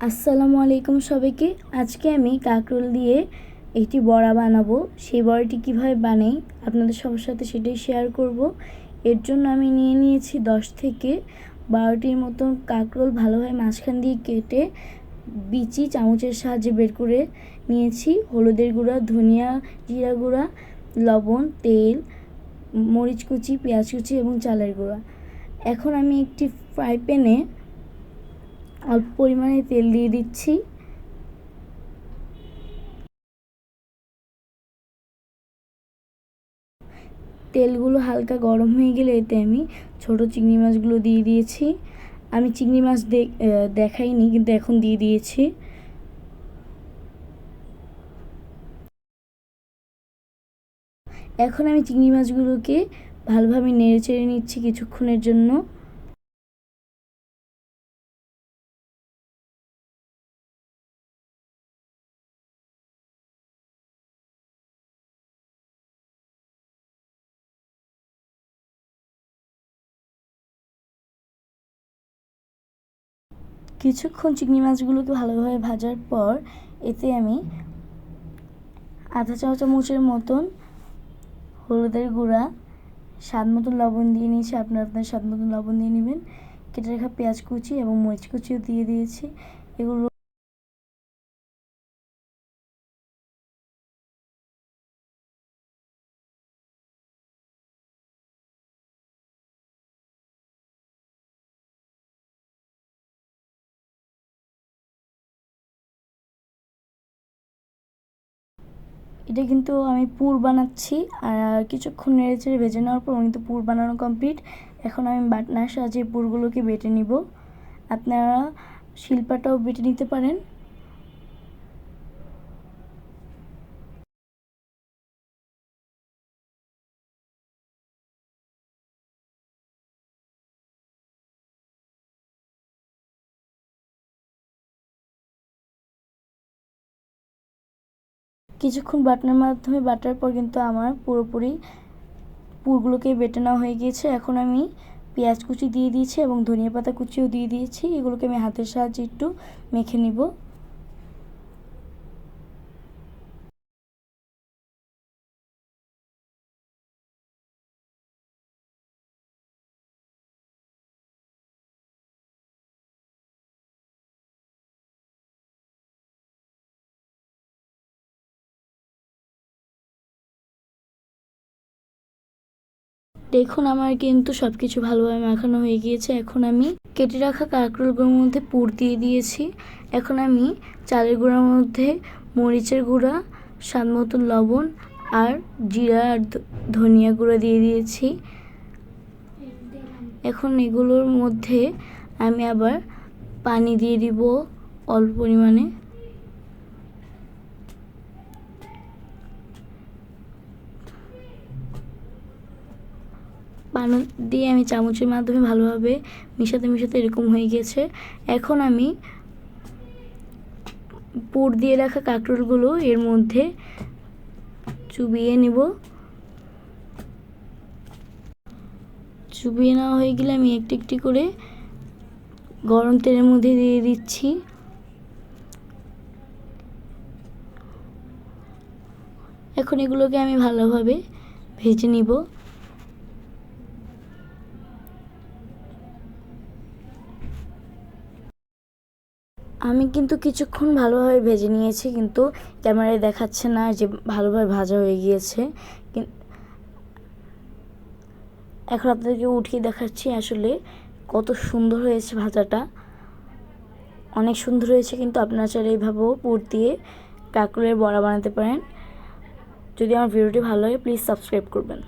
আসসালামু আলাইকুম সবাইকে। আজকে আমি কাঁকরোল দিয়ে একটি বড়া বানাবো। সেই বড়াটি কীভাবে বানাই আপনাদের সবার সাথে সেটাই শেয়ার করব। এর জন্য আমি নিয়েছি 10 থেকে 12টির মতন কাঁকরোল ভালোভাবে মাঝখান দিয়ে কেটে বিচি চামচের সাহায্যে বের করে নিয়েছি। হলুদের গুঁড়া, ধনিয়া জিরা গুঁড়া, লবণ, তেল, মরিচ কুচি, পেঁয়াজ কুচি এবং চালের গুঁড়া। এখন আমি একটি ফ্রাই প্যানে অল্প পরিমাণে তেল দিয়ে দিচ্ছি। তেলগুলো হালকা গরম হয়ে গেলে এতে আমি ছোট চিংড়ি মাছগুলো দিয়ে দিয়েছি। আমি চিংড়ি মাছ দেখাইনি, কিন্তু এখন দিয়ে দিয়েছি। এখন আমি চিংড়ি মাছগুলোকে ভালোভাবে নেড়ে চেড়ে নিচ্ছি কিছুক্ষণের জন্য। কিছুক্ষণ চিংড়ি মাছগুলোকে ভালোভাবে ভাজার পর এতে আমি আধা চা চামচের মতন হলুদের গুঁড়া, স্বাদ মতন লবণ দিয়ে নিয়েছি। আপনার স্বাদ মতন লবণ দিয়ে নেবেন। কেটে রাখা পেঁয়াজ কুচি এবং মরিচ কুচিও দিয়ে দিয়েছি। এগুলো এটা কিন্তু আমি পুর বানাচ্ছি, আর কিছুক্ষণ নেড়ে চেড়ে ভেজে নেওয়ার পর কিন্তু পুর বানানো কমপ্লিট। এখন আমি বাটনার সাহায্যে পুরগুলোকে বেটে নিব। আপনারা শিলপাটাও বেটে নিতে পারেন। কিছুক্ষণ বাটনার মাধ্যমে বাটার পর কিন্তু আমার পুরোপুরি পুরগুলোকে বেটে নেওয়া হয়ে গিয়েছে। এখন আমি পেঁয়াজ কুচি দিয়ে দিয়েছি এবং ধনিয়া পাতা কুচিও দিয়ে দিয়েছি। এগুলোকে আমি হাতের সাহায্যে একটু মেখে নিব। দেখুন আমার কিন্তু সব কিছু ভালোভাবে মাখানো হয়ে গিয়েছে। এখন আমি কেটে রাখা কাঁকরোলগুলোর মধ্যে পুর দিয়ে দিয়েছি। এখন আমি চালের গুঁড়ার মধ্যে মরিচের গুঁড়া, স্বাদ মতন লবণ আর জিরা আর ধনিয়া গুঁড়া দিয়ে দিয়েছি। এখন এগুলোর মধ্যে আমি আবার পানি দিয়ে দিব অল্প পরিমাণে। পানি দিয়ে আমি চামচের মাধ্যমে ভালোভাবে মিশাতে এরকম হয়ে গেছে। এখন আমি পুর দিয়ে রাখা কাঁকরোলগুলো এর মধ্যে চুবিয়ে নেব। চুবিয়ে নেওয়া হয়ে গেলে আমি একটি একটি করে গরম তেলের মধ্যে দিয়ে দিচ্ছি। এখন এগুলোকে আমি ভালোভাবে ভেজে নিব। আমি কিন্তু কিছুক্ষণ ভালোভাবে ভেজে নিয়েছি, কিন্তু ক্যামেরায় দেখাচ্ছে না যে ভালোভাবে ভাজা হয়ে গিয়েছে। এখন আপনাদেরকে উঠিয়ে দেখাচ্ছি আসলে কত সুন্দর হয়েছে ভাজাটা। অনেক সুন্দর হয়েছে। কিন্তু আপনারা চাইলে এইভাবেও পুর দিয়ে কাঁকরোলের বড়া বানাতে পারেন। যদি আমার ভিডিওটি ভালো লাগে প্লিজ সাবস্ক্রাইব করবেন।